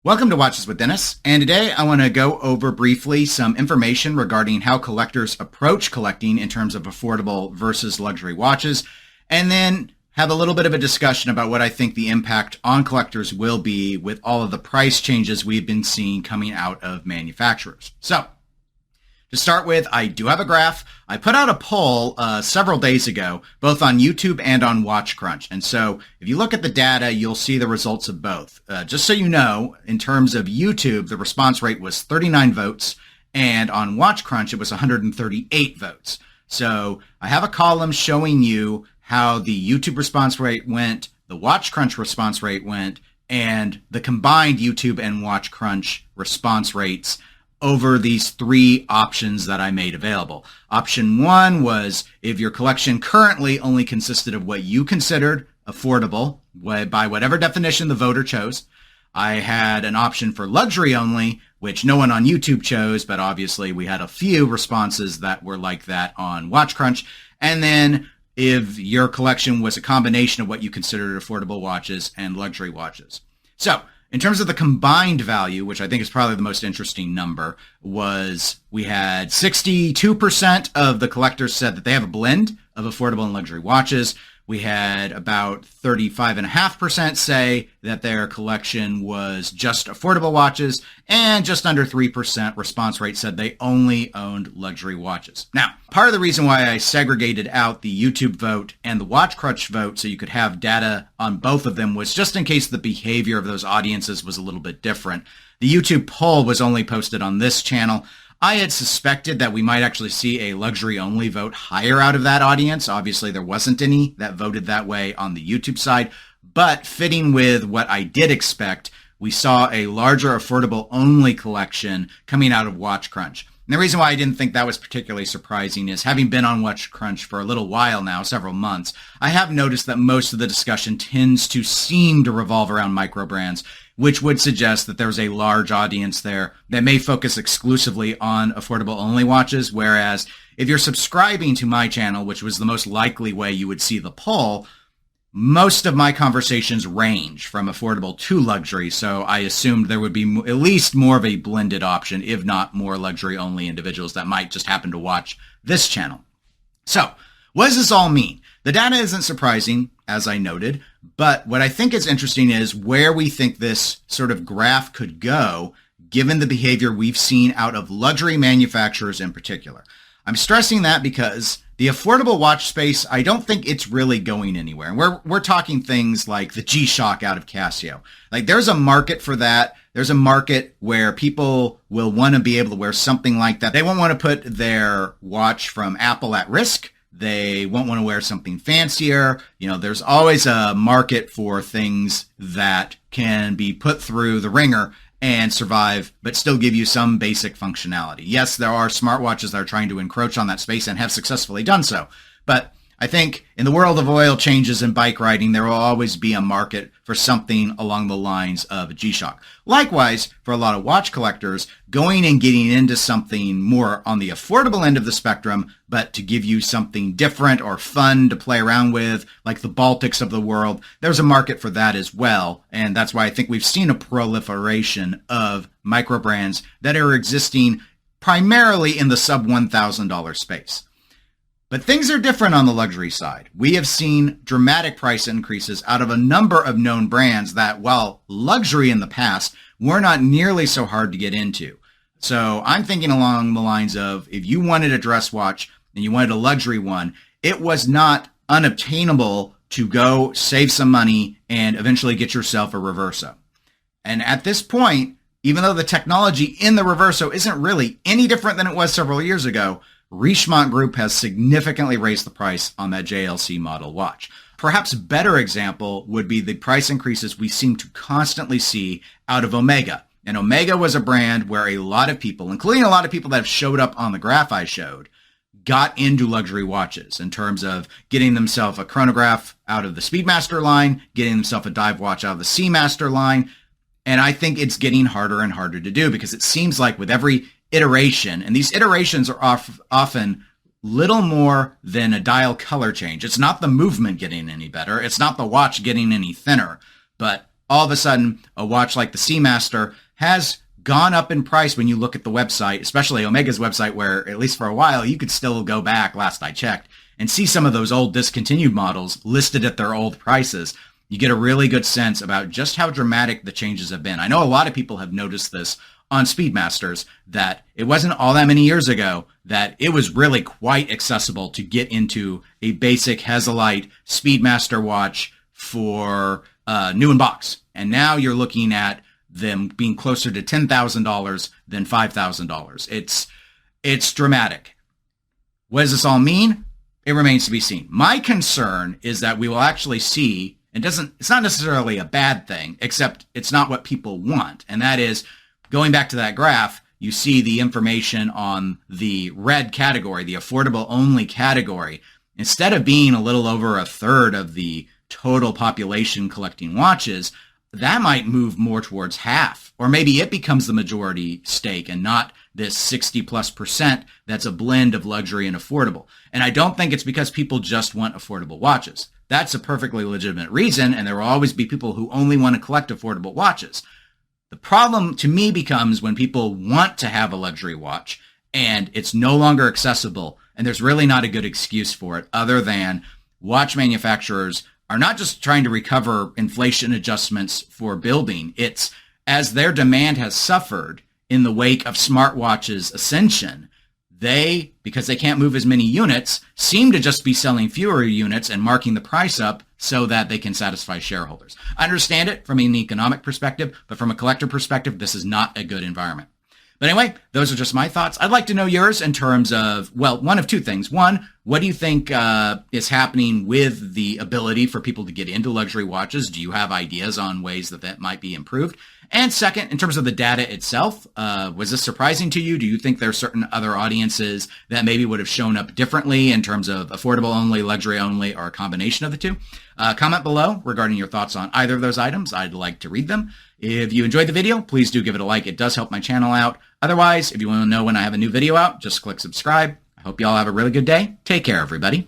Welcome to Watches with Dennis, and today I want to go over briefly some information regarding how collectors approach collecting in terms of affordable versus luxury watches, and then have a little bit of a discussion about what I think the impact on collectors will be with all of the price changes we've been seeing coming out of manufacturers. So, to start with, I do have a graph. I put out a poll several days ago, both on YouTube and on WatchCrunch. And so if you look at the data, you'll see the results of both. Just so you know, in terms of YouTube, the response rate was 39 votes, and on WatchCrunch, it was 138 votes. So I have a column showing you how the YouTube response rate went, the WatchCrunch response rate went, and the combined YouTube and WatchCrunch response rates over these three options that I made available. Option one was if your collection currently only consisted of what you considered affordable, by whatever definition the voter chose. I had an option for luxury only, which no one on YouTube chose, but obviously we had a few responses that were like that on WatchCrunch. And then if your collection was a combination of what you considered affordable watches and luxury watches. So, in terms of the combined value, which I think is probably the most interesting number, was we had 62% of the collectors said that they have a blend of affordable and luxury watches. We had about 35.5% say that their collection was just affordable watches, and just under 3% response rate said they only owned luxury watches. Now, part of the reason why I segregated out the YouTube vote and the WatchCrunch vote so you could have data on both of them was just in case the behavior of those audiences was a little bit different. The YouTube poll was only posted on this channel. I had suspected that we might actually see a luxury-only vote higher out of that audience. Obviously, there wasn't any that voted that way on the YouTube side, but fitting with what I did expect, we saw a larger affordable-only collection coming out of WatchCrunch. And the reason why I didn't think that was particularly surprising is, having been on WatchCrunch for a little while now, several months, I have noticed that most of the discussion tends to seem to revolve around micro brands, which would suggest that there's a large audience there that may focus exclusively on affordable-only watches, whereas if you're subscribing to my channel, which was the most likely way you would see the poll, most of my conversations range from affordable to luxury, so I assumed there would be at least more of a blended option, if not more luxury-only individuals that might just happen to watch this channel. So, what does this all mean? The data isn't surprising, as I noted, but what I think is interesting is where we think this sort of graph could go, given the behavior we've seen out of luxury manufacturers in particular. I'm stressing that because the affordable watch space, I don't think it's really going anywhere. And we're talking things like the G-Shock out of Casio. Like, there's a market for that. There's a market where people will want to be able to wear something like that. They won't want to put their watch from Apple at risk. They won't want to wear something fancier. You know, there's always a market for things that can be put through the ringer and survive, but still give you some basic functionality. Yes, there are smartwatches that are trying to encroach on that space and have successfully done so. But I think in the world of oil changes and bike riding, there will always be a market for something along the lines of a G-Shock. Likewise, for a lot of watch collectors, going and getting into something more on the affordable end of the spectrum, but to give you something different or fun to play around with, like the Baltics of the world, there's a market for that as well. And that's why I think we've seen a proliferation of micro brands that are existing primarily in the sub $1,000 space. But things are different on the luxury side. We have seen dramatic price increases out of a number of known brands that, while luxury in the past, were not nearly so hard to get into. So I'm thinking along the lines of, if you wanted a dress watch and you wanted a luxury one, it was not unobtainable to go save some money and eventually get yourself a Reverso. And at this point, even though the technology in the Reverso isn't really any different than it was several years ago, Richemont Group has significantly raised the price on that JLC model watch. Perhaps a better example would be the price increases we seem to constantly see out of Omega. And Omega was a brand where a lot of people, including a lot of people that have showed up on the graph I showed, got into luxury watches in terms of getting themselves a chronograph out of the Speedmaster line, getting themselves a dive watch out of the Seamaster line. And I think it's getting harder and harder to do because it seems like with every iteration, and these iterations are often little more than a dial color change. It's not the movement getting any better. It's not the watch getting any thinner, but all of a sudden a watch like the Seamaster has gone up in price when you look at the website, especially Omega's website, where at least for a while you could still go back, last I checked, and see some of those old discontinued models listed at their old prices. You get a really good sense about just how dramatic the changes have been. I know a lot of people have noticed this on Speedmasters, that it wasn't all that many years ago that it was really quite accessible to get into a basic Hesalite Speedmaster watch for new in box. And now you're looking at them being closer to $10,000 than $5,000. It's dramatic. What does this all mean? It remains to be seen. My concern is that we will actually see, it's not necessarily a bad thing, except it's not what people want. And that is, going back to that graph, you see the information on the red category, the affordable only category. Instead of being a little over a third of the total population collecting watches, that might move more towards half, or maybe it becomes the majority stake and not this 60+% that's a blend of luxury and affordable. And I don't think it's because people just want affordable watches. That's a perfectly legitimate reason, and there will always be people who only want to collect affordable watches. The problem to me becomes when people want to have a luxury watch and it's no longer accessible, and there's really not a good excuse for it other than watch manufacturers are not just trying to recover inflation adjustments for building. It's as their demand has suffered in the wake of smartwatches' ascension, they, because they can't move as many units, seem to just be selling fewer units and marking the price up so that they can satisfy shareholders. I understand it from an economic perspective, but from a collector perspective, this is not a good environment. But anyway, those are just my thoughts. I'd like to know yours in terms of, well, one of two things. One, what do you think is happening with the ability for people to get into luxury watches? Do you have ideas on ways that that might be improved? And second, in terms of the data itself, was this surprising to you? Do you think there are certain other audiences that maybe would have shown up differently in terms of affordable only, luxury only, or a combination of the two? Comment below regarding your thoughts on either of those items. I'd like to read them. If you enjoyed the video, please do give it a like. It does help my channel out. Otherwise, if you want to know when I have a new video out, just click subscribe. I hope you all have a really good day. Take care, everybody.